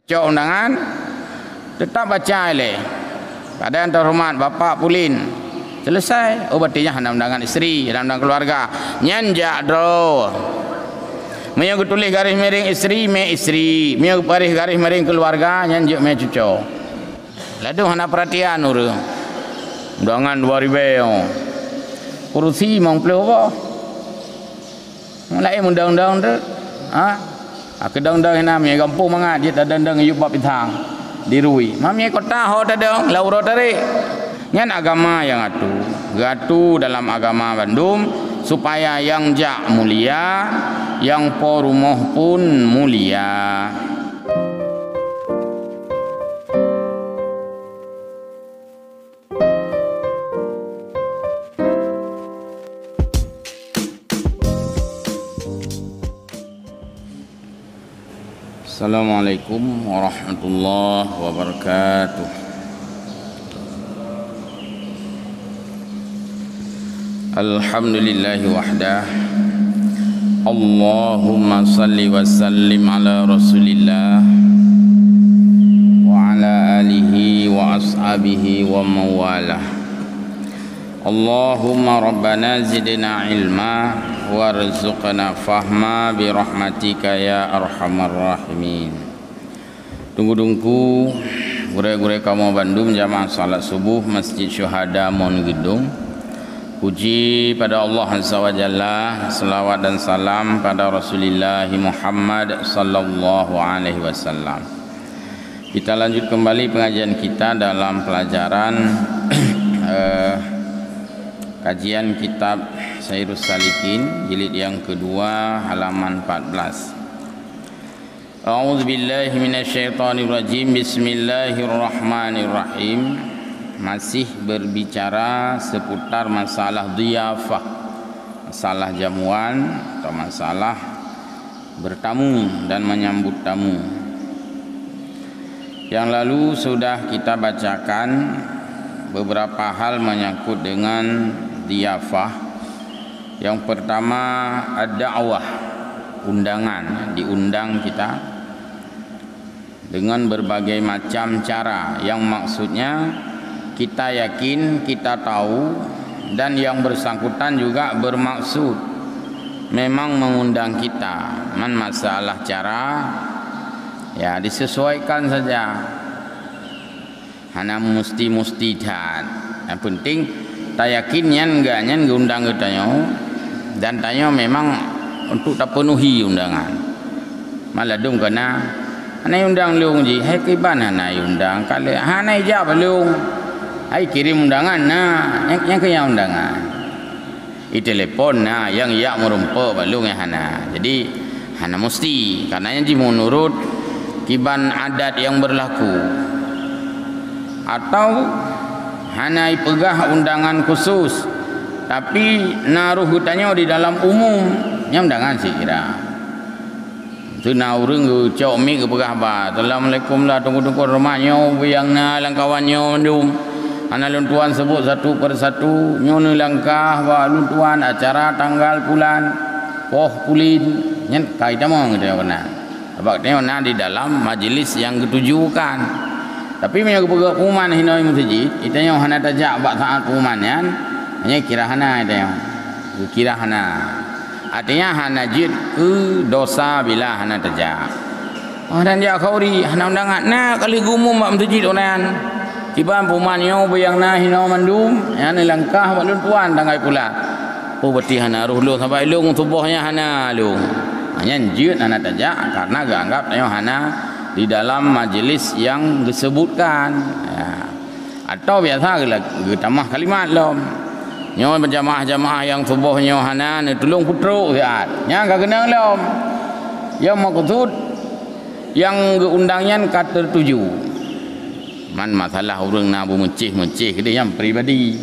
cok undangan tetap baca le. Pada yang terhormat Bapak Pulin selesai. Oh berarti hana undangan isteri, hana undangan keluarga. Nyanjak dro. Menyang tulis garis miring isteri, me isteri. Menyang garis miring keluarga, nyanjuk me cucu. Lalu hana perhatian uru. Undangan 2000. Kursi mau pelih apa? Mulai undang-undang tu. Kedang-dang hina me kampung mangat dia dadang yub bab pitang. Dirui. Mami kota ho dadang lauro tarik. Ngan agama yang gatu dalam agama Bandung supaya yang jak mulia, yang porumuh pun mulia. Assalamualaikum warahmatullahi wabarakatuh. Alhamdulillahi wahdah. Allahumma salli wa sallim ala rasulillah wa ala alihi wa ashabihi wa mawalah. Allahumma rabbana zidna ilma warzuqna fahma birahmatika ya arhamar rahimin. Tunggu-tunggu gure-gure kamu Bandung jamaah salat subuh Masjid Syuhada Mon Gedung. Puji pada Allah Azza wa Jalla, selawat dan salam pada Rasulullah Muhammad sallallahu alaihi wasallam. Kita lanjut kembali pengajian kita dalam pelajaran kajian kitab Sairus Salikin jilid yang kedua halaman 14. A'udzubillahi minasyaitonirrajim. Bismillahirrahmanirrahim. Masih berbicara seputar masalah dhiyafah, masalah jamuan atau masalah bertamu dan menyambut tamu. Yang lalu sudah kita bacakan beberapa hal menyangkut dengan dhiyafah. Yang pertama ad-da'wah, undangan, diundang kita dengan berbagai macam cara yang maksudnya kita yakin, kita tahu, dan yang bersangkutan juga bermaksud memang mengundang kita. Masalah cara ya disesuaikan saja. Hana mesti dan yang penting tak yakinnya enggaknya undang kita dan tanya memang untuk tak penuhi undangan. Maladum kena hana undang leung ji, hai kiban hana undang kali hana ijab leung. Hai kirim undangan yang kaya undangan. Telepon yang ya merumpa balung hana. Jadi hana mesti karena yang menurut kiban adat yang berlaku. Atau hana pegah undangan khusus tapi naruh hutanya di dalam umum yang undangan sih kira. Tu na urang cok mi ke pegah ba. Assalamualaikum lah tunggu rumahnya yang na langkawannya ndum. Ana luntuan sebut satu persatu nyono langkah wa luntuan acara tanggal bulan poh pulin nyen kaida mo ngene kena. Sebab dia di dalam majlis yang ditujukan. Tapi menyang pengumuman hinoi masjid, itanya hana tajak bak saat pengumuman yan, hanya kira hana itanya. Kira hana. Artinya hana jid ke dosa bila hana tajak. Oh dan dia khauri hana undangan na kali gumum bak masjid onan. Tiba pumanyo bayang na hinaw mandum yan langkah walun tuan tanggai pula oh berarti hana ruh sampai lung tubuhnya hana lung hanya jut hana tajak karena anggap tayo hana di dalam majlis yang disebutkan ya. Atau biasa tamah kalimat lom nyo berjamaah-jamaah yang tubuhnya hana ni tulung putruk siat nya enggak kena lom yang maksud yang undangnya kata tertuju. Masalah orang nak mencih dia yang pribadi.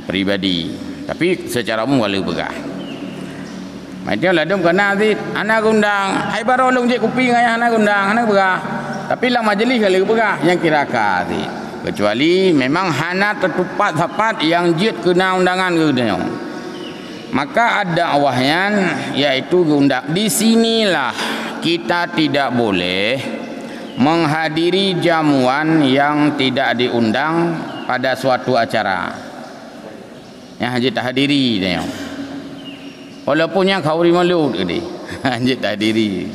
Pribadi. Tapi secara umum boleh pegah. Macam ladum kena azid, anak undang, hai baru long je kuping ayah anak undang, anak pegah. Tapi lang majlis kali pegah yang kira azid. Kecuali memang hana tertupat-tapat yang jid kena undangan ke dia. Maka ada awahnya yaitu undang. Di sinilah kita tidak boleh menghadiri jamuan yang tidak diundang pada suatu acara. Yang haji tak hadiri dia. Walaupun yang khauri maulud dia. Haji tak hadiri.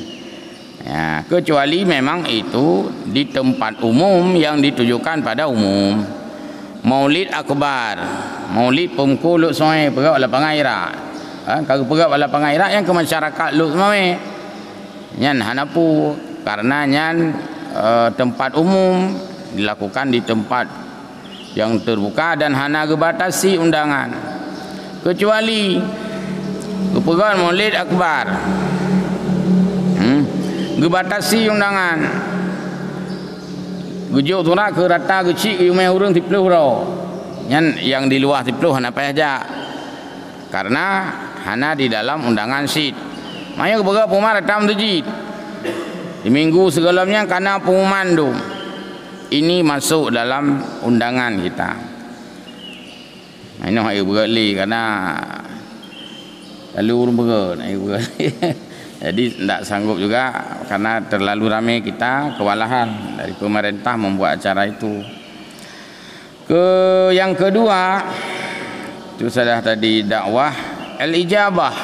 Ya, kecuali memang itu di tempat umum yang ditujukan pada umum. Maulid akbar, maulid pemku luk soe perap lapang airak. Kalau perap lapang airak yang ke masyarakat luk soe. Nyan hanapu karena nyan tempat umum dilakukan di tempat yang terbuka dan hana gebatasi undangan. Kecuali perap maulid akbar. Gebatasi undangan. Gujuk tu nak ke rata kecil ke rumah orang 30 orang. Yang di luar 30 hana payah jak. Karena hana di dalam undangan sit. Maya ke berapa pengumuman datang masjid. Di minggu segalamnya karena pengumuman tu. Ini masuk dalam undangan kita. Ini hak bergali karena lalu urun berat bergali. Jadi tidak sanggup juga karena terlalu ramai kita kewalahan dari pemerintah membuat acara itu. Yang kedua itu sudah tadi dakwah al-ijabah.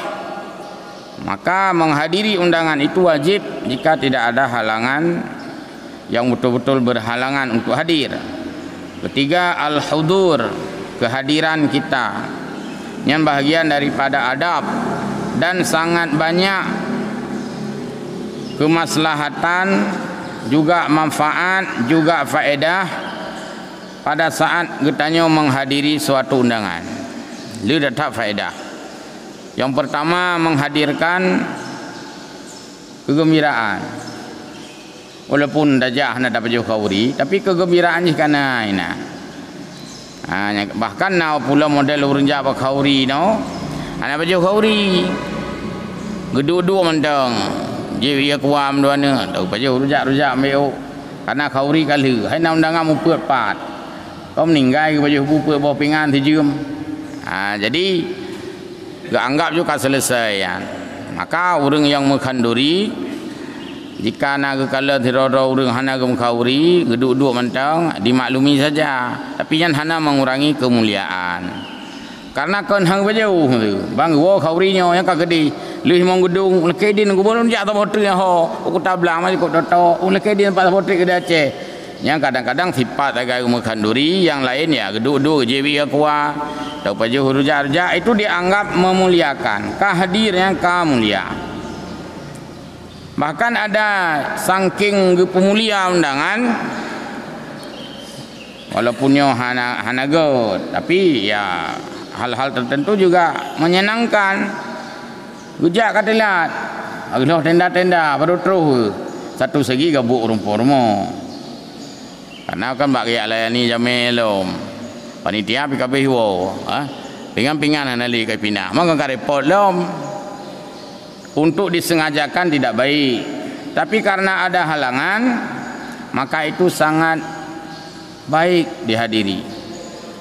Maka menghadiri undangan itu wajib jika tidak ada halangan yang betul-betul berhalangan untuk hadir. Ketiga al-hudur, kehadiran kita. Yang bahagian daripada adab dan sangat banyak kemaslahatan juga manfaat juga faedah pada saat kita menghadiri suatu undangan. Dia datang faedah. Yang pertama menghadirkan kegembiraan. Walaupun dajah nak dapat jauh khauri, tapi kegembiraan ni kana ina. Bahkan now pula model urang jawab khauri no. Ana baju khauri. Geduk-duk mentang. Dia kuam duana tahu baju rujak-rujak ambil karena khauri kala hai nak undangan muput pat kau meninggal ke baju buput bawah pingan terjem. Jadi gak anggap juga selesai ya. Maka orang yang mengkanduri jika nak kala tirodo orang hana khauri geduk-duk mentang dimaklumi saja, tapi yang hana mengurangi kemuliaan. Karena kan hang baju bang wo khaurinya yang kagedi lih mong gedung lekedin gubernur jak ta botri ho aku tablang mari kok toto lekedin pas botri ke Aceh. Yang kadang-kadang sifat agak mengkanduri, yang lain ya geduk-duk jewi kuat tau baju hurujak-rujak itu dianggap memuliakan, kehadiran mulia. Bahkan ada saking pemulia undangan walaupunnya hana god, tapi ya hal-hal tertentu juga menyenangkan. Gujak kata lihat agak tenda-tenda baru terus satu segi gabuk rumpo-rumpo karena kan bagi layani jamelom panitia PKB hiwo pingan-pingan anali kai pindah maka ka report lom untuk disengajakan tidak baik, tapi karena ada halangan maka itu sangat baik dihadiri.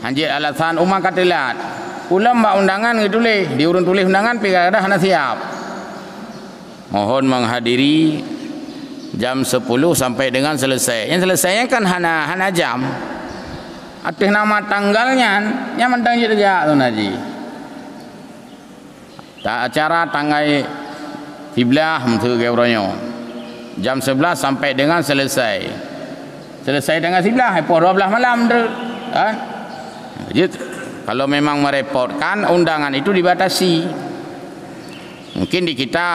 Anjir alasan umat kata lihat ulam mbak undangan ditulis diurun tulis undangan pihak ada hana siap. Mohon menghadiri jam 10 sampai dengan selesai. Yang selesainya kan hana jam. Atas nama tanggalnya yang mentang saja tu naji. Tak acara tanggal 11 mentu ke orangnya. Jam 11 sampai dengan selesai. Selesai dengan 11 pukul 12 malam tu. Kan? Jadi kalau memang merepotkan undangan itu dibatasi. Mungkin di kita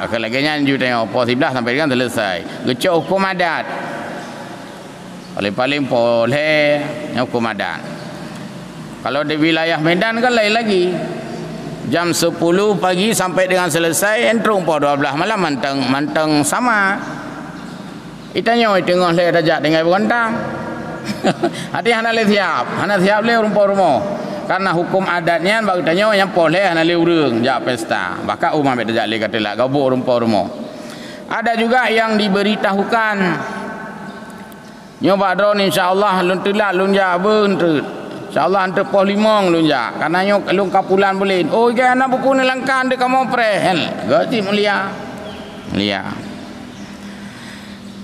kelaginya juga tengok pukul 11 sampai dengan selesai. Gecok hukum adat. Paling-paling boleh hukum adat. Kalau di wilayah Medan kan lain lagi. Jam 10 pagi sampai dengan selesai entrung pukul 12 malam manteng sama. Itanya tengok saya dajak dengan berantang. Hati hana le siap le rumah karena hukum adatnya bagi tanya yang boleh hana le urang jak pesta bahkan umam bet jak le kata lah gabuk rumah. Ada juga yang diberitahukan nyoba drone insyaallah lun telak lun jak beunteut insyaallah ante pos 5 lun jak karena nyok lun kapulan boleh oh ke anak buku ni langkan de kamu prehel gati mulia.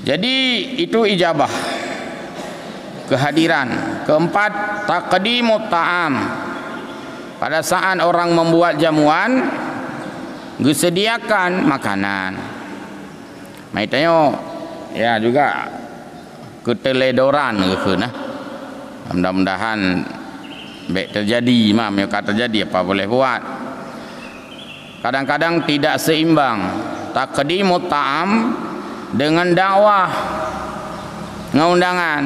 Jadi itu ijabah, kehadiran. Keempat, taqdimut ta'am. Pada saat orang membuat jamuan, disediakan makanan. Mai tanya ya juga keteledoran ke nah. Mudah-mudahan baik terjadi, ya terjadi apa boleh buat. Kadang-kadang tidak seimbang taqdimut ta'am dengan dakwah ngaundangan.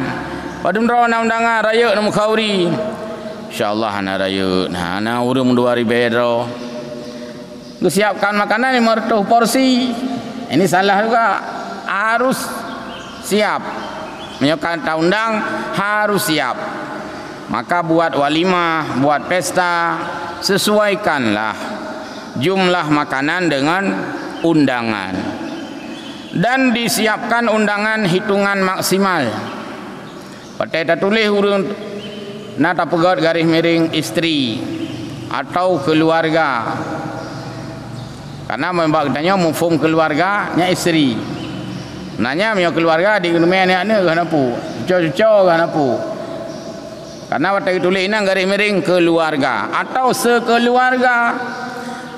Padahal rona undangan raya nama khauri. Insyaallah ana raya. Nah, ana urang 2000 bedro. Siapkan makanan 500 porsi. Ini salah juga. Harus siap. Menyokan undang harus siap. Maka buat walimah, buat pesta, sesuaikanlah jumlah makanan dengan undangan. Dan disiapkan undangan hitungan maksimal. Patai tak tulis urang nata pegat garis miring istri atau keluarga. Karena memang tanya mufhum keluarganya istri. Nanya punya keluarga di rumah anak-anak kan apa? Cucu-cucu kan apa? Karena waktu tulis ini garis miring keluarga atau sekeluarga.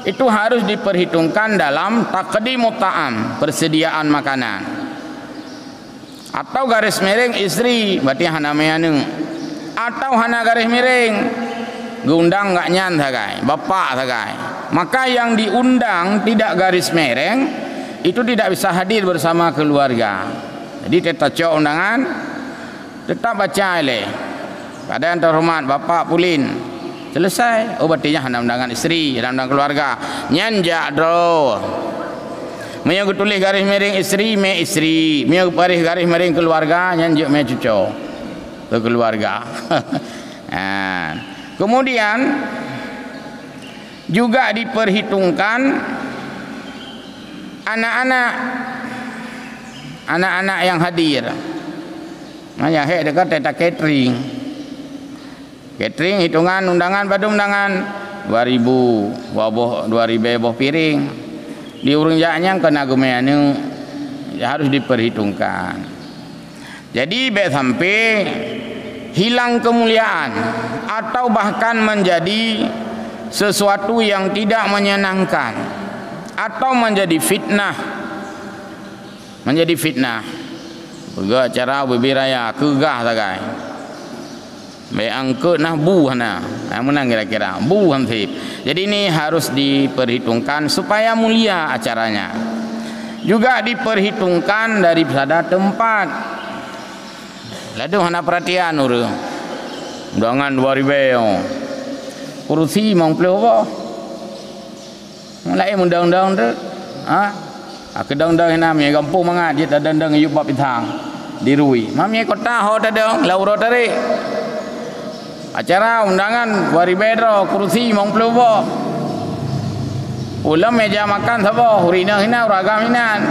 Itu harus diperhitungkan dalam taqdimut ta'am, persediaan makanan. Atau garis miring istri, berarti hana meanu. Atau hana garis miring diundang enggak nyan sagai, bapak sagai. Maka yang diundang tidak garis miring itu tidak bisa hadir bersama keluarga. Jadi tetap cok undangan, tetap baca le. Pada yang terhormat bapak Pulin. Selesai. Oh berarti hana undangan istri, hana undangan keluarga. Nyanjak dro. Maya tulis garis miring istri, me istri. Maya garis miring keluarga, nyanjak me cucu. Ke keluarga. Nah, kemudian juga diperhitungkan anak-anak yang hadir. Maya hek dekat teta catering. Catering hitungan undangan pada undangan 2000 waboh 2000 boh piring. Di urang jaknya kena gumeanu harus diperhitungkan. Jadi baik sampai hilang kemuliaan atau bahkan menjadi sesuatu yang tidak menyenangkan atau menjadi fitnah. Menjadi fitnah. Bega acara berbiraya kegah sagai. Baik angkut nah buhna. Menang kira-kira buhan sip. Jadi ini harus diperhitungkan supaya mulia acaranya. Juga diperhitungkan daripada tempat. Lalu hana perhatian urang. Undangan 2000. Kursi mau pleh apa? Mulai undang-undang tu. Ha? Kedang-dang namanya kampung mangat dia tadang-dang yub bab pitang. Dirui. Mami kota ho tadang lauro tarik. Acara undangan 2000 kursi mau pleh apa? Ulam meja makan sapa? Hurina hina ragam hinan.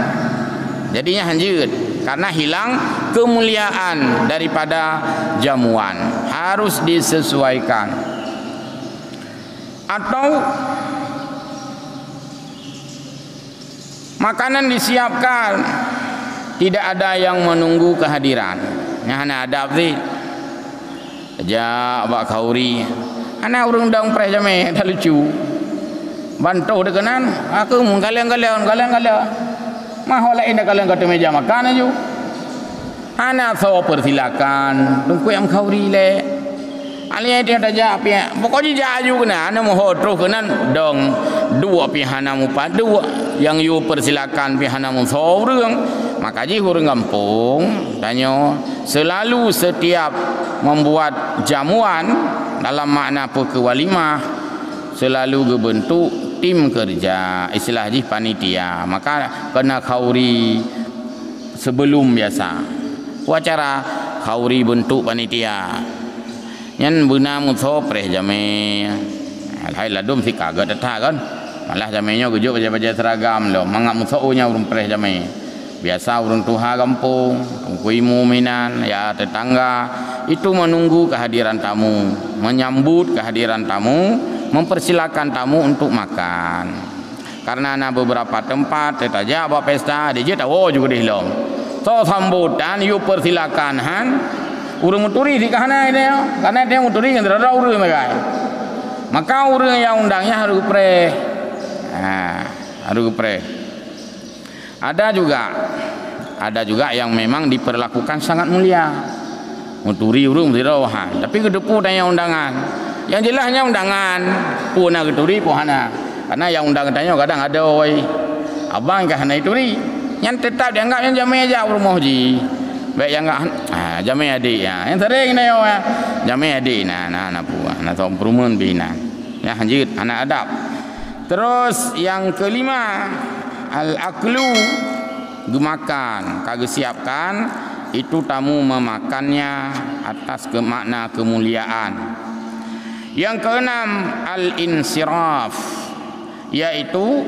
Jadinya hanjut karena hilang kemuliaan daripada jamuan. Harus disesuaikan. Atau makanan disiapkan tidak ada yang menunggu kehadiran. Yang hana ada sih. Aja bak khauri. Ana urang dang preh jame dah lucu. Bantu dekenan aku menggaleng-galeng. Mah lain dah kalian kata meja makan aja. Ana so persilakan. Tunggu yang khauri le. Alia dia dah pihak. Pokoknya jaju kena. Ana mau terus kena dong dua pihak namu padu yang you persilakan pihak namu seorang. Maka ji hurung kampung tanya selalu setiap membuat jamuan dalam makna walimah selalu berbentuk tim kerja istilah ji panitia. Maka kena khauri sebelum biasa. Acara khauri bentuk panitia. Nyan buna mutso preh jame. Hai ladum si kagak datang kan. Malah jamenya gujuk baca-baca seragam lo. Mangak mutso nya urung preh jame. Biasa urung tuha kampung, kuimu minan ya tetangga itu menunggu kehadiran tamu, menyambut kehadiran tamu, mempersilakan tamu untuk makan. Karena ada beberapa tempat tetaja bawa pesta, dia tahu juga di hilong. so sambutan yu persilakan han urang muturi di kahana dia karena dia muturi kan ada urang mereka maka urang yang undangnya harus pre harus pre ada juga yang memang diperlakukan sangat mulia muturi urang dirohan tapi kedepu tanya undangan yang jelasnya undangan puna keturi pohana karena yang undang tanya kadang ada oi abang kahana ituri yang tetap dianggap yang jamai aja rumah ji baik yang enggak jamai adik ya yang sering ni ya jamai adik nah puah nah tom perumahan bina ya lanjut anak adab terus yang kelima al-aklu gemakan kagak siapkan itu tamu memakannya atas makna kemuliaan. Yang keenam al-insiraf yaitu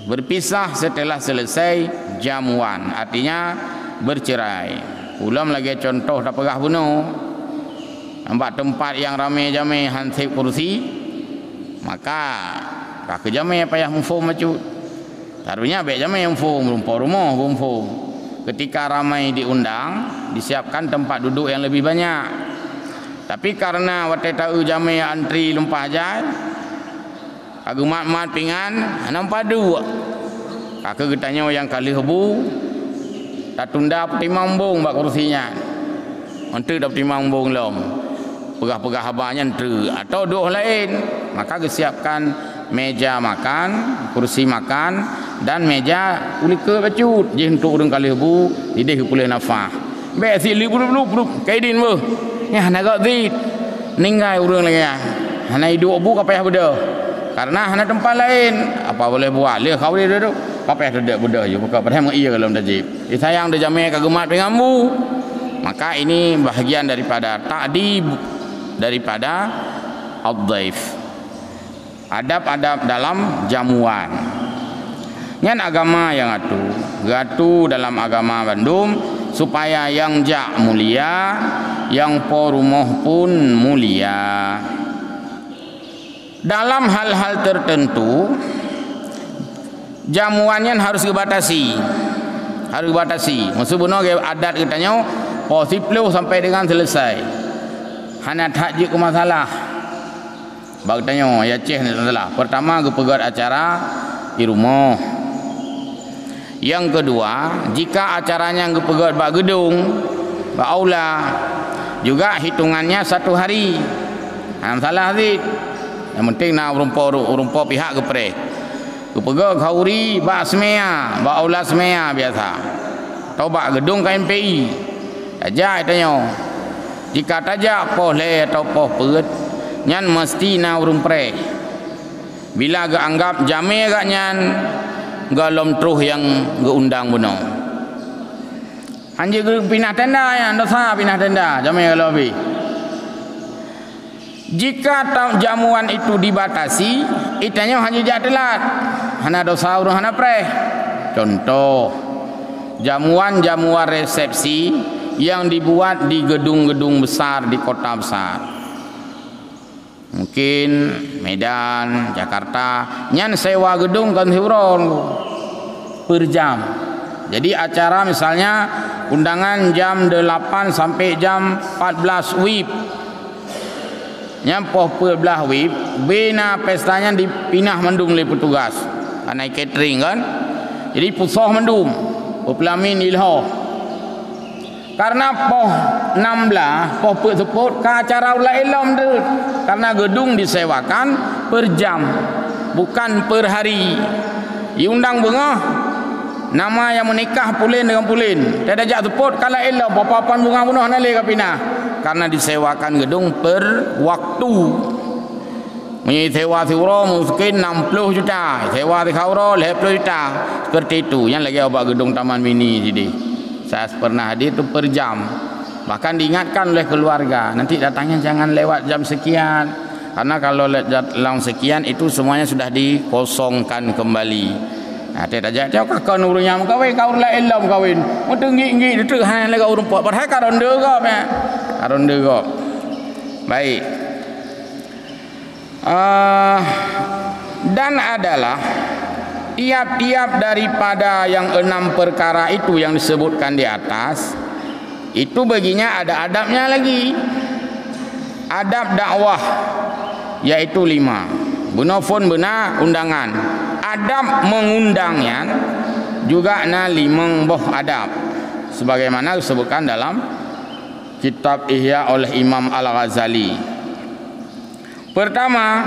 berpisah setelah selesai jamuan, artinya bercerai. Ulam lagi contoh dah pegah bunuh nampak tempat yang ramai jamai hansip kursi, maka kak jamai payah mufum macut taruhnya baik jamai mufum rumpah rumah mufum. Ketika ramai diundang disiapkan tempat duduk yang lebih banyak, tapi karena waktu tahu jamai antri lumpah jai aku mat pingan nampak dua kakak getanya yang kali hebu tak tunda peti mambung bak kursinya nanti dah peti mambung lom pegah-pegah habanya nanti atau dua lain, maka disiapkan meja makan, kursi makan dan meja ulika bacut je untuk urang kali hebu dideh pulih nafah be sili bulu kaidin bu ya naga zit ninggai urang lagi ya hana hidup bu kapayah beda karena hana tempat lain apa boleh buat le kau dia tu kapayah dedak beda je buka padahal iya kalau tajib sayang dah jamai kagemat pengambu. Maka ini bahagian daripada ta'dib, daripada ad-dhaif, adab-adab dalam jamuan. Ngan agama yang gatu dalam agama Bandung supaya yang jak mulia, yang porumuh pun mulia. Dalam hal-hal tertentu jamuannya harus dibatasi. Harus dibatasi. Maksud benar adat katanya posiplu sampai dengan selesai. Hana takjik ke masalah. Bagi tanya ya ceh ni salah. Pertama kepegat acara di rumah. Yang kedua, jika acaranya kepegat bak gedung, bak aula, juga hitungannya 1 hari. Salah sih. Yang penting nak rumpah pihak kepre. Kepegat kauri bak semea, bak aula semea biasa. Atau bak gedung KMPI. Tajak tanya. Jika tajak poh le atau poh perut, nyan mesti na rumpre. Bila ga anggap jame ga nyan galom truh yang geundang buno. Anje pinah tenda ya, dosa pinah tenda, jame kalau bi. Jika jamuan itu dibatasi, itanya hanya jak telat. Hana dosa urang hana pre. Contoh, jamuan-jamuan resepsi yang dibuat di gedung-gedung besar di kota besar. Mungkin Medan, Jakarta, nyan sewa gedung kan hiuron per jam. Jadi acara misalnya undangan jam 8 sampai jam 14 WIB. Nyan poh 14 WIB, bina pestanya dipinah mendung oleh petugas. Karena catering kan. Jadi pusah mendung, pelamin ilho. Karena poh 16 poh sebut ke acara ulah ilom tu karena gedung disewakan per jam bukan per hari. Diundang bengah nama yang menikah pulin dengan pulin tidak jak sebut kalau ilom papan bunga bunuh nale kapina karena disewakan gedung per waktu. Menyewa sewa mungkin 60 juta, sewa di kauro 50 juta seperti itu. Yang lagi abang gedung taman mini jadi saya pernah hadir itu per jam. Bahkan diingatkan oleh keluarga, nanti datangnya jangan lewat jam sekian. Karena kalau lewat sekian itu semuanya sudah dikosongkan kembali. Nah, tidak jadi kakak nurunnya kawin kau lah elam kawin. Mau tinggi itu hanya lagi urun pot. Padahal karonde kau ya. Karonde kau. Baik. Dan adalah tiap-tiap daripada yang 6 perkara itu yang disebutkan di atas, itu baginya ada adabnya lagi. Adab dakwah yaitu 5. Benar benar undangan. Adab mengundangnya juga 5 buah adab. Sebagaimana disebutkan dalam kitab Ihya oleh Imam Al-Ghazali. Pertama,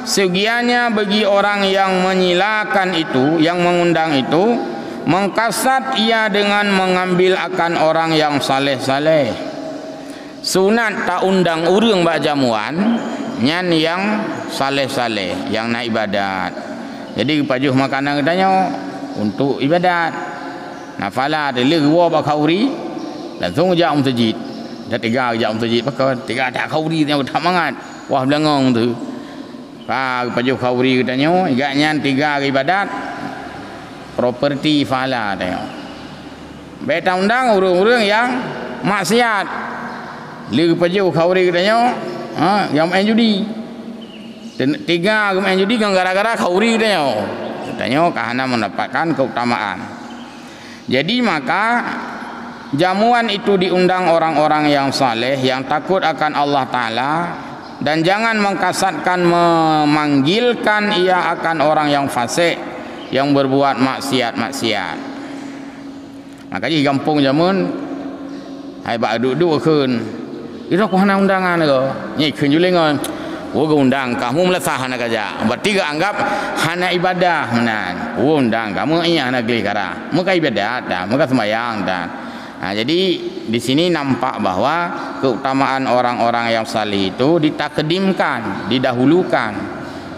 segiannya bagi orang yang menyilakan itu, yang mengundang itu, mengkasat ia dengan mengambil akan orang yang saleh-saleh. Sunat tak undang urang bak jamuan nyan yang saleh-saleh, yang nak ibadat. Jadi pajuh makanan katanya untuk ibadat. Nafala ada le gua bak khauri langsung jak masjid. Dah 3 jak masjid pakai 3 tak khauri tanya tak mangat. Wah belangong tu. Pajuh khauri katanya igaknya 3 ibadat properti fala tanya. Beta undang urang-urang yang maksiat. Le pajuh khauri katanya yang main judi. 3 main judi gara-gara khauri katanya kahana mendapatkan keutamaan. Jadi maka jamuan itu diundang orang-orang yang saleh, yang takut akan Allah Ta'ala, dan jangan mengkasatkan memanggilkan ia akan orang yang fasik, yang berbuat maksiat-maksiat. Makanya gampung jamun hai bak duduk keun. Ira ku hana undangan ke? Nyai keun julengon. Wo undang kamu melesah nak aja. Berarti ke anggap hana ibadah menan. Wo undang kamu iya hana geli kara. Muka ibadat dah, muka sembahyang dah. Nah, jadi di sini nampak bahwa keutamaan orang-orang yang saleh itu ditakdimkan, didahulukan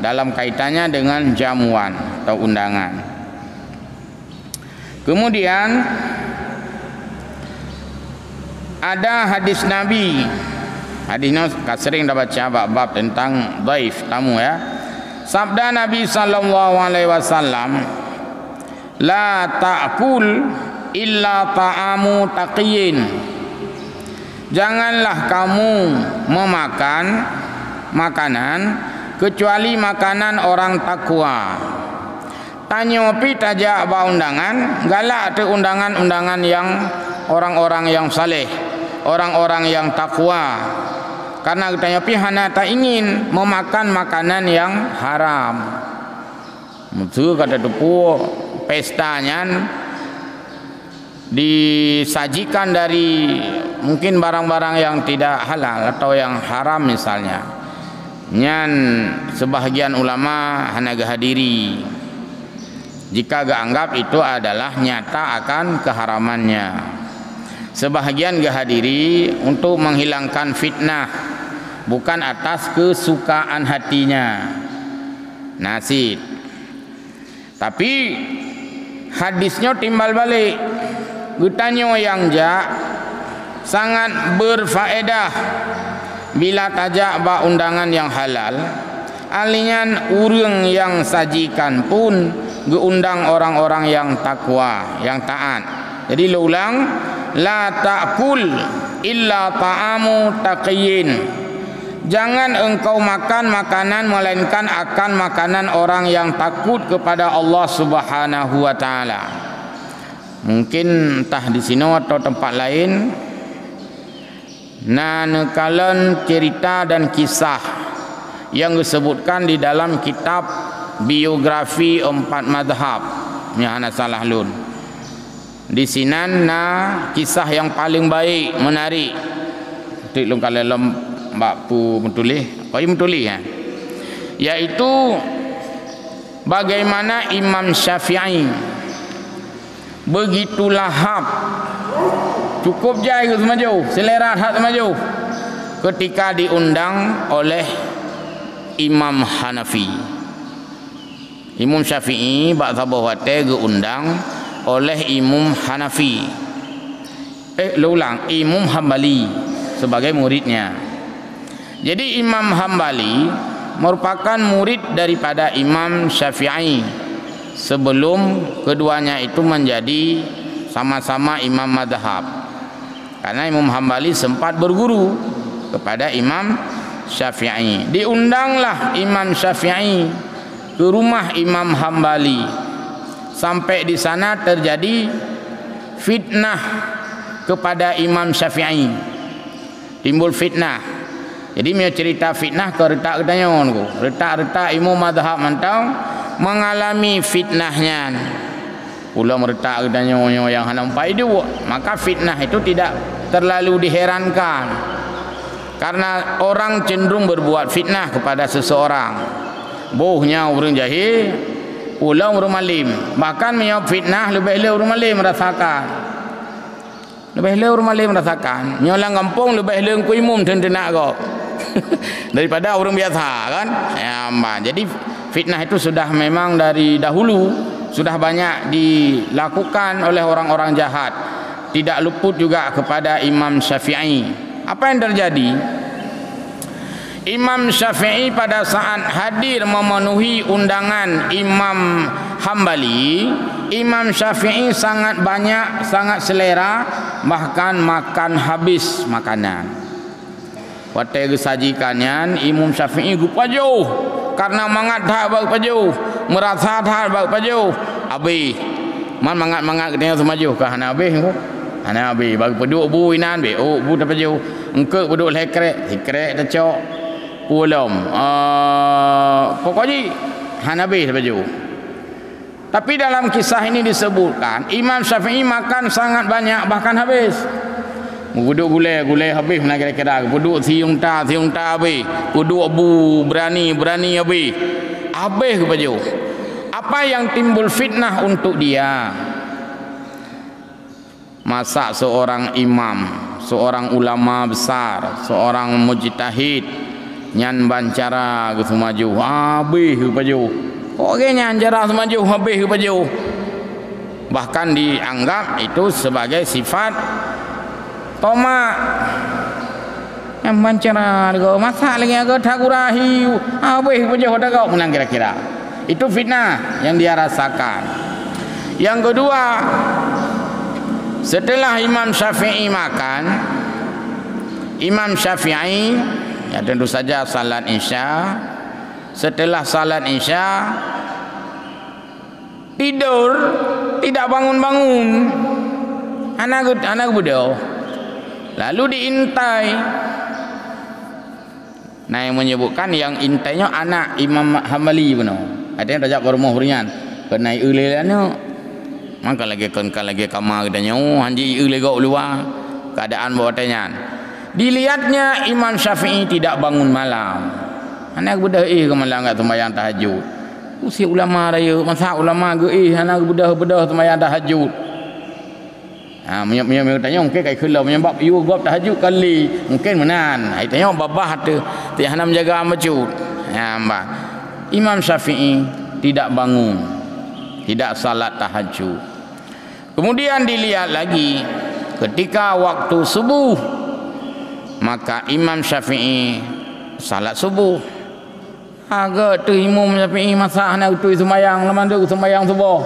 dalam kaitannya dengan jamuan atau undangan. Kemudian ada hadis Nabi. Hadisnya sering dah baca bab tentang dhaif, tamu ya. Sabda Nabi sallallahu alaihi wasallam, la ta'kul illa ta'amu taqiyin. Janganlah kamu memakan makanan kecuali makanan orang takwa. Tanya pi tajak ba undangan, galak tu undangan-undangan yang orang-orang yang saleh, orang-orang yang takwa. Karena tanya pi hana tak ingin memakan makanan yang haram. Mutu kata tepu pestanya disajikan dari mungkin barang-barang yang tidak halal atau yang haram misalnya. Nyan sebahagian ulama hana gahadiri jika anggap itu adalah nyata akan keharamannya. Sebahagian gahadiri untuk menghilangkan fitnah, bukan atas kesukaan hatinya. Nasid. Tapi hadisnya timbal balik. Gutanyo yang sangat berfaedah bila tajak ba undangan yang halal. Alinyan urang yang sajikan pun geundang orang-orang yang takwa, yang taat. Jadi ulang, la ta'kul illa ta'amu taqiyin. Jangan engkau makan makanan melainkan akan makanan orang yang takut kepada Allah Subhanahu wa taala. Mungkin entah di sini atau tempat lain nekalan cerita dan kisah yang disebutkan di dalam kitab biografi 4 madhab yang ana salah lun. Di sinan kisah yang paling baik, menarik. Tik lung kalem mbak pu mentulih, koi mentulih ya. Yaitu bagaimana Imam Syafi'i begitu lahap, cukup jai semaju, selera hak semaju ketika diundang oleh Imam Hanafi. Imam Syafi'i bak sabawate geundang oleh Imam Hanafi. Imam Hambali sebagai muridnya. Jadi Imam Hambali merupakan murid daripada Imam Syafi'i sebelum keduanya itu menjadi sama-sama imam madhab. Karena Imam Hambali sempat berguru kepada Imam Syafi'i. Diundanglah Imam Syafi'i ke rumah Imam Hambali sampai di sana terjadi fitnah kepada Imam Syafi'i. Timbul fitnah. Jadi dia cerita fitnah ke retak katanya ku. Retak-retak ilmu mazhab mantau mengalami fitnahnya. Pula meretak katanya yang hendak umpai dia. Maka fitnah itu tidak terlalu diherankan. Karena orang cenderung berbuat fitnah kepada seseorang. Bohnya orang jahil, pula orang malim. Bahkan menyebab fitnah lebih-lebih orang malim merasakan. Lebih-lebih orang malim merasakan. Nyolang kampung lebih-lebih ku imum tentenak kau. Daripada orang biasa kan. Ya, jadi fitnah itu sudah memang dari dahulu sudah banyak dilakukan oleh orang-orang jahat. Tidak luput juga kepada Imam Syafi'i. Apa yang terjadi? Imam Syafi'i pada saat hadir memenuhi undangan Imam Hambali, Imam Syafi'i sangat banyak, sangat selera, bahkan makan habis makanan. Waktu disajikannya Imam Syafi'i gupaju karena mangat dah bau paju, merasa dah bau paju. Abi, man mangat kena semaju ke hanabi ko. Hanabi bagi peduk bu inan be, oh bu dah paju. Engke peduk lekrek dah cok. Pulam. Pokoknya hanabi dah paju. Tapi dalam kisah ini disebutkan Imam Syafi'i makan sangat banyak bahkan habis. Puduk gulai habis mana kira-kira. Puduk siung ta habis. Puduk bu berani habis. Habis ke baju. Apa yang timbul fitnah untuk dia? Masa seorang imam, seorang ulama besar, seorang mujtahid nyan bancara ke semaju habis ke baju. Orangnya anjara semaju habis ke baju. Bahkan dianggap itu sebagai sifat tomak. Yang bancara kau masak lagi agak takurahi habis ke baju dah kau menang kira-kira. Itu fitnah yang dia rasakan. Yang kedua, setelah Imam Syafi'i makan, Imam Syafi'i ya tentu saja salat Isya. Setelah salat Isya tidur, tidak bangun-bangun. Anak budak. Lalu diintai. Nah, yang menyebutkan yang intainya anak Imam Hambali benar. Ada yang tajak berumah hurian. Kena ulilanya. Maka lagi kamar katanya, hanji uliga luar. Keadaan bawa tanya. Dilihatnya Imam Syafi'i tidak bangun malam. Anak budak kemalang enggak sembahyang tahajud. Usia ulama raya, masa ulama ge anak budak sembahyang tahajud. Menyok tanya mungkin kai khula menyebab you gop tahajud kali. Mungkin menan. Ai tanya babah tu, tiada nak menjaga masjid. Mbak. Imam Syafi'i tidak bangun, tidak salat tahajud. Kemudian dilihat lagi ketika waktu subuh, maka Imam Syafi'i salat subuh. Agak tu Imam Syafi'i masa nak tu sembahyang, lama tu sembahyang subuh.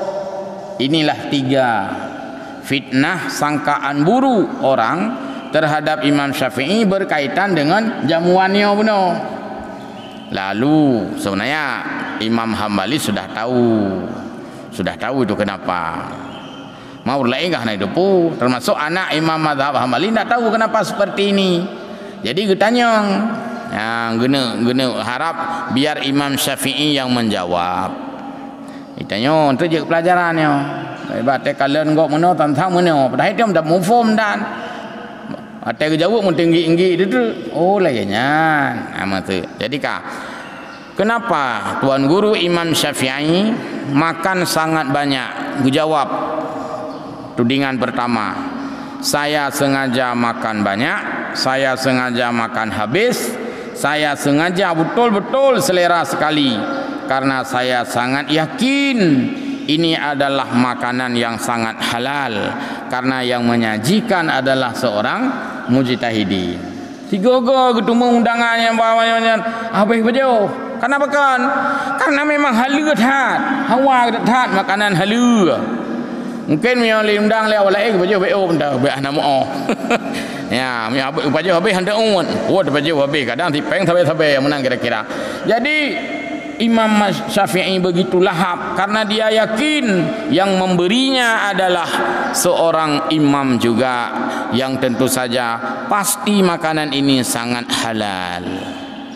Inilah tiga fitnah sangkaan buruk orang terhadap Imam Syafi'i berkaitan dengan jamuannya benar. Lalu sebenarnya Imam Hambali sudah tahu itu kenapa. Mau lain kah nak depu, termasuk anak Imam Mazhab Hambali tak tahu kenapa seperti ini. Jadi getanya gena harap biar Imam Syafi'i yang menjawab. Itanya tu je pelajarannya. Hebat kalian kok mana tentang mana. Padahal dia dah mufhum dan ada jawab mun tinggi-tinggi itu. Oh laganya. Tu. Jadi kenapa tuan guru Imam Syafi'i makan sangat banyak? Dijawab tudingan pertama. Saya sengaja makan banyak, saya sengaja makan habis, saya sengaja betul-betul selera sekali karena saya sangat yakin ini adalah makanan yang sangat halal karena yang menyajikan adalah seorang mujtahidin. Tiga-tiga ketemu undangannya bawahnya habis baju. Kenapa kan? Karena memang halu tat, hawa tat makanan halu. Mungkin dia undang lewat lain baju BO dah be nama. Ya, baju habis hendak on. Oh baju habis kadang tipeng sampai menang kira-kira. Jadi Imam Syafi'i begitu lahap karena dia yakin yang memberinya adalah seorang imam juga yang tentu saja pasti makanan ini sangat halal.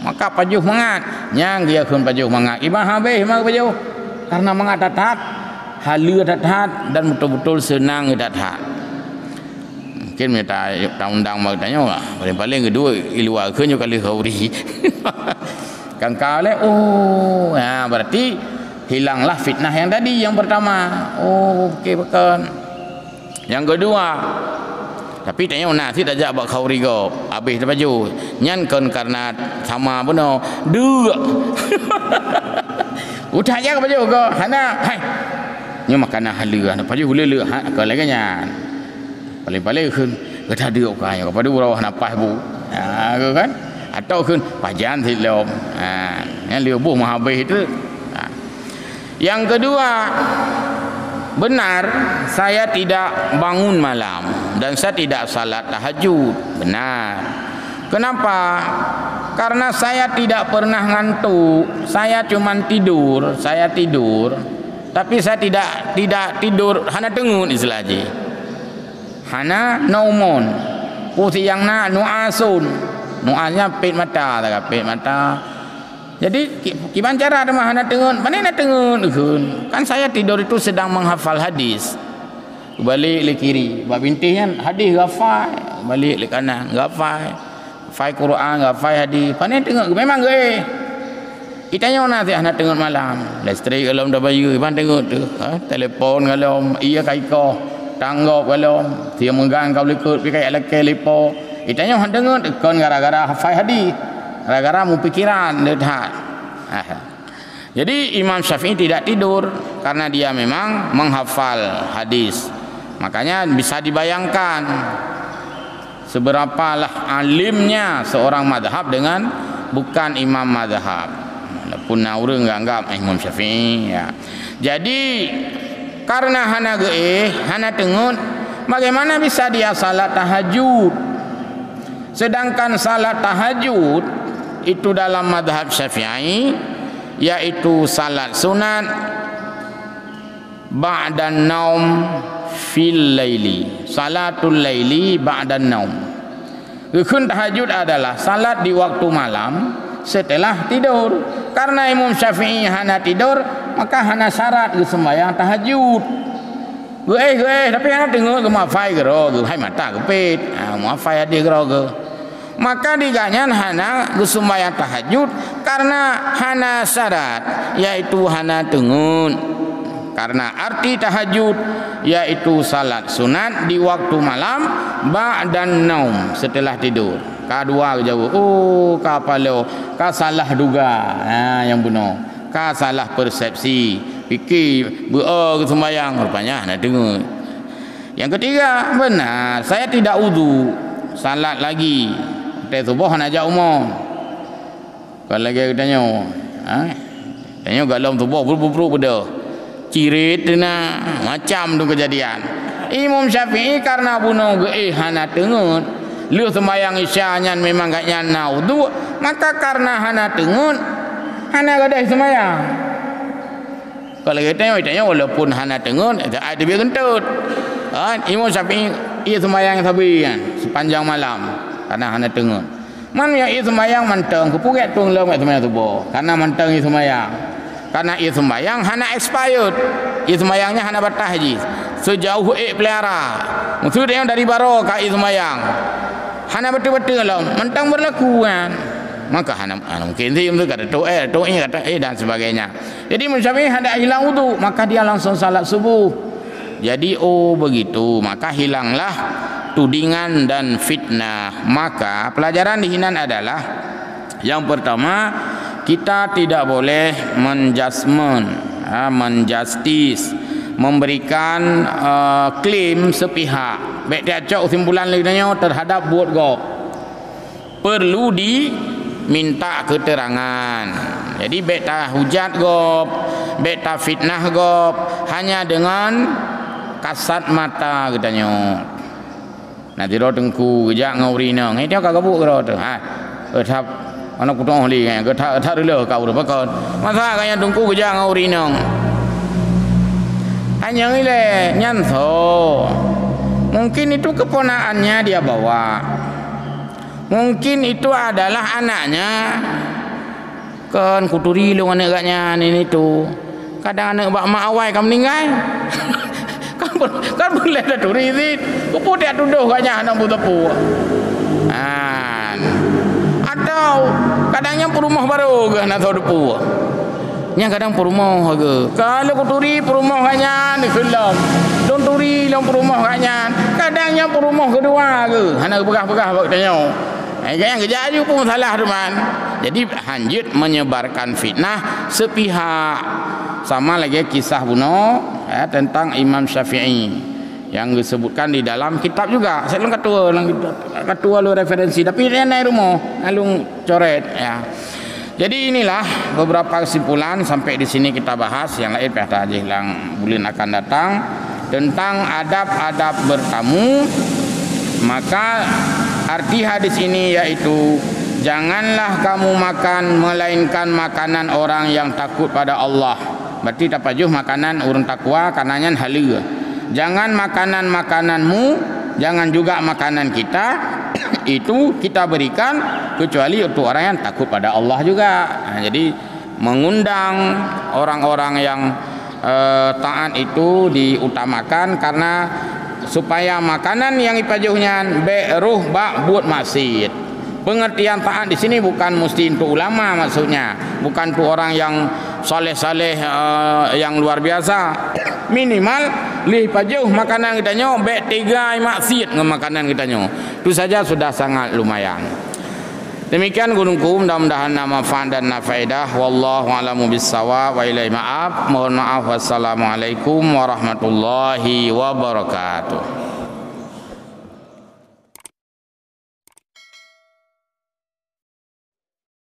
Maka pajuh mangat nyang dia kun pajuh mangat imam habis mak pajuh karena mangat tatat halu tatat dan betul-betul senang tatat. Mungkin minta undang mau tanya paling kedua iluar ke kali khauri. Kan kale berarti hilanglah fitnah yang tadi yang pertama. Okey betul. Yang kedua, tapi tanya nasi tak jak buat khauri go habis baju nyan kan karena sama benar dua udah aja baju go hana hai nyo makanan halal baju hulu ke lagi nyan paling-paling kun kita dia kai pada urau napas bu kan atau kun pajan silom yang liubuh mahabis itu. Yang kedua, benar saya tidak bangun malam dan saya tidak salat tahajud. Benar. Kenapa? Karena saya tidak pernah ngantuk. Saya cuma tidur. Saya tidur. Tapi saya tidak tidur hana tengun istilahnya. Hana naumun. Pusi yang na nuasun. Nuasnya pit mata, tak pit mata. Jadi gimana cara ada hana tengun? Mana nak tengun? Kan saya tidur itu sedang menghafal hadis. Balik le kiri, bab bintihnya hadis hafal, balik le kanan hafal. Hafal Quran, hafal hadis. Mana tengun? Memang ge. Kita nyona sih hana tengun malam. Listrik kalau dah bayu, gimana tengun tu? Telefon kalau iya kaiko, tanggap kalau dia menggang kau lekut pikai alake lepo. Kita nyona tengun kon gara-gara hafal hadis. Gara-gara mu pikiran dehat. Jadi Imam Syafi'i tidak tidur karena dia memang menghafal hadis. Makanya bisa dibayangkan seberapalah alimnya seorang mazhab dengan bukan imam mazhab. Walaupun orang anggap Imam Syafi'i ya. Jadi karena hana hana tengun, bagaimana bisa dia salat tahajud? Sedangkan salat tahajud itu dalam mazhab Syafi'i yaitu salat sunat ba'dan naum fil laili, salatul laili ba'dan naum. Rukun tahajud adalah salat di waktu malam setelah tidur. Karena Imam Syafi'i hana tidur, maka hana syarat ke sembahyang tahajud. Tapi hana tengok ke mafai ke ro ke hai mata ke pit. Mafai ada ke ro ke. Maka diganyan hana sembahyang tahajud karena hana syarat yaitu hana tengun. Karena arti tahajud yaitu salat sunat di waktu malam ba'dan naum setelah tidur. Kedua jawab, kapalo ka salah duga. Yang benar. Ka salah persepsi. Fikir ke sembahyang rupanya hana tengun. Yang ketiga, benar saya tidak wudu, salat lagi. Teh subuh nak ajak umum. Kalau lagi tanya, tanya galam subuh buru-buru pada cirit na macam tu kejadian. Imam Syafi'i karena bunuh hana tengun, lu sembahyang isya memang gak nyana wudu, maka karena hana tengun, hana gadai sembahyang. Kalau kita tanya walaupun hana tengun, ada biar kentut. Imam Syafi'i ia sembahyang sabian sepanjang malam. Karena hana tengun. Man yang ia sembahyang manteng kepuget tung lom kat sembahyang subuh. Karena manteng ia sembahyang. Karena ia sembahyang hana expired. Ia sembahyangnya hana batas haji. Sejauh pelihara. Maksud dia dari baro ka ia sembahyang. Hana betul-betul lom manteng berlaku kan. Maka hana mungkin dia kata tu kata dan sebagainya. Jadi Syafi'i hendak hilang wudu, maka dia langsung salat subuh. Jadi begitu, maka hilanglah tudingan dan fitnah. Maka pelajaran di sini adalah yang pertama, kita tidak boleh menjustis, memberikan klaim sepihak. Baik dia cok simpulan lainnya terhadap buat gop. Perlu diminta keterangan. Jadi beta hujat gop, beta fitnah gop hanya dengan kasat mata katanya. Nanti roh tengku kejak ngaurina. Ngai dia kagak buk roh tu. Ana ku tong li kan, ke tha le kau dah pakon. Masa kan yang tungku kerja ngau rinong. Hanya ile nyanto. Mungkin itu keponakannya dia bawa. Mungkin itu adalah anaknya. Kan kuturi lu anak agaknya ini tu. Kadang anak bak mak awai kan meninggal. kan boleh dah turi zit. Kupu dia tuduh agaknya anak butepu. Atau kadangnya perumah baru ke nak tahu depu. Nya kadang perumah ke. Kalau kuturi perumah agaknya ni film. Don turi long perumah agaknya. Kadangnya perumah kedua ke. Anak pegah-pegah bak tanya. Yang kerja aja pun salah teman. Jadi hanjit menyebarkan fitnah sepihak. Sama lagi kisah bunuh tentang Imam Syafi'i yang disebutkan di dalam kitab juga. Saya belum ketua lu referensi, tapi dia naik rumah alung coret ya. Jadi inilah beberapa kesimpulan sampai di sini kita bahas. Yang lain pihak tajih yang bulan akan datang tentang adab-adab bertamu. Maka arti hadis ini yaitu janganlah kamu makan melainkan makanan orang yang takut pada Allah. Berarti tapajuh makanan orang takwa karenanya halal. Jangan makanan-makananmu, jangan juga makanan kita itu kita berikan kecuali untuk orang yang takut pada Allah juga. Jadi mengundang orang-orang yang taat itu diutamakan karena supaya makanan yang ipajuhnya beruh bak buat masjid. Pengertian taat di sini bukan mesti untuk ulama maksudnya, bukan untuk orang yang saleh-saleh yang luar biasa. Minimal lih pajuh makanan kita nyo be 3 maksiat dengan makanan kita nyo. Itu saja sudah sangat lumayan. Demikian gunungku, mudah-mudahan manfaat dan faedah. Wallahu a'lamu bissawab wa ilaihi ma'af. Mohon maaf. Wassalamualaikum warahmatullahi wabarakatuh.